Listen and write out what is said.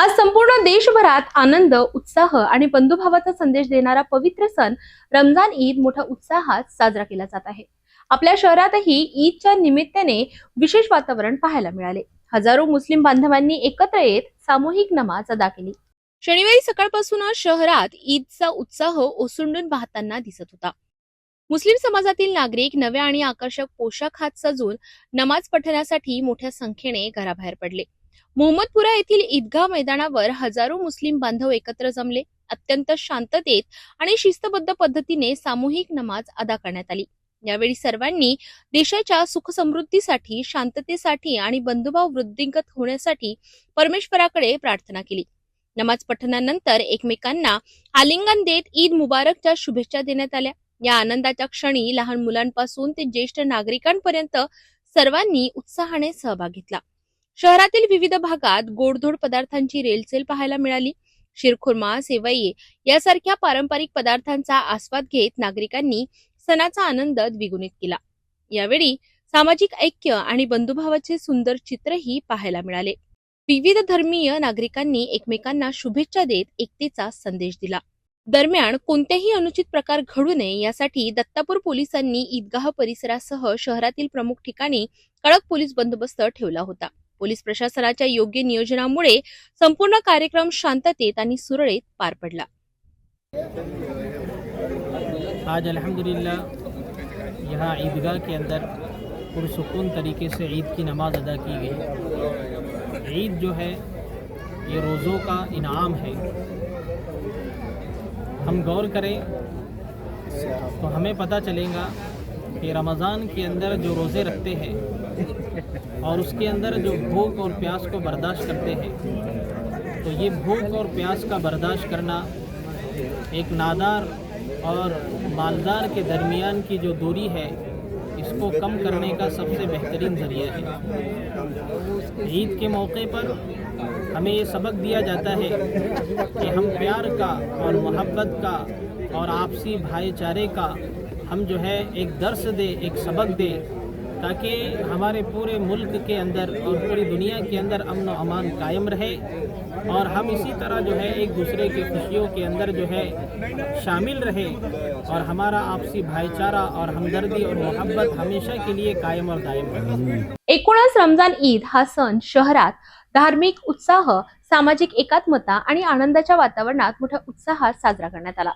आज संपूर्ण देशभरात आनंद, उत्साह आणि बंधुभावाचा संदेश देणारा पवित्र सण रमजान ईद मोठ्या उत्साहात साजरा केला जात आहे। आपल्या शहरातही ईदच्या निमित्ताने विशेष वातावरण पाहायला मिळाले। हजारो मुस्लिम बांधवांनी एकत्र येत सामूहिक नमाज अदा केली। शनिवारी सकाळपासूनच शहरात ईदचा उत्साह ओसंडून वाहताना दिसत होता। मुस्लिम समाजातील नागरिक नव्या आणि आकर्षक पोशाखात सजून नमाज पठणासाठी मोठ्या संख्येने घराबाहेर पडले। मोहम्मदपुरा येथील ईदगाह मैदानावर हजारो मुस्लिम बांधव एकत्र जमले। अत्यंत शांततेत आणि शिस्तबद्ध पद्धतीने सामूहिक नमाज अदा करण्यात आली। यावेळी सर्वांनी देशाच्या सुख समृद्धीसाठी, शांततेसाठी आणि बंधुभाव वृद्धिंगत होण्यासाठी परमेश्वराकडे प्रार्थना केली। नमाज पठणानंतर एकमेकांना आलिंगन देत ईद मुबारकच्या शुभेच्छा देण्यात आल्या। या आनंदाच्या क्षणी लहान मुलांपासून ते ज्येष्ठ नागरिकांपर्यंत सर्वांनी उत्साहाने सहभाग घेतला। शहरातील विविध भागात गोडधोड पदार्थांची रेलचेल पाहायला मिळाली। शिरखुर्मा, सेवई यासारख्या पारंपरिक पदार्थांचा आस्वाद घेत नागरिकांनी सणाचा आनंद द्विगुणित केला। यावेळी सामाजिक ऐक्य आणि बंधुभावाचे सुंदर चित्रही पाहायला मिळाले। विविध धर्मीय नागरिकांनी एकमेकांना शुभेच्छा देत एकतेचा संदेश दिला। दरम्यान कोणतेही अनुचित प्रकार घडू नये यासाठी दत्तापूर पोलिसांनी ईदगाह परिसरासह शहरातील प्रमुख ठिकाणी कडक पोलीस बंदोबस्त ठेवला होता। पोलीस प्रशासनाच्या योग्य नियोजनामुळे संपूर्ण कार्यक्रम शांततेत आणि सुरळीत पार पडला। आज अल्हम्दुलिल्लाह यहाँ ईदगाह के अंदर पुरसुकून तरीके से ईद की नमाज अदा की गई। ईद जो है ये रोज़ों का इनाम है। हम गौर करें तो हमें पता चलेगा कि रमज़ान के अंदर जो रोज़े रखते हैं और उसके अंदर जो भूख और प्यास को बर्दाश्त करते हैं, तो ये भूख और प्यास का बर्दाश्त करना एक नादार और मालदार के दरमियान की जो दूरी है, इसको कम करने का सबसे बेहतरीन ज़रिया है। ईद के मौके पर हमें ये सबक दिया जाता है कि हम प्यार का और मोहब्बत का और आपसी भाईचारे का हम जो है एक दर्स दे, एक सबक दे, ताकि हमारे पूरे मुल्क के अंदर और पूरी दुनिया के अंदर अमन व अमान कायम रहे और हम इसी तरह जो है एक दूसरे की खुशियों के अंदर जो है शामिल रहे और हमारा आपसी भाईचारा और हमदर्दी और मोहब्बत हमेशा के लिए कायम और दायम रहे। एकूणच रमजान ईद हा सण शहरात धार्मिक उत्साह, सामाजिक एकात्मता आणि आनंदाच्या वातावरणात मोठ्या उत्साहात साजरा करण्यात आला।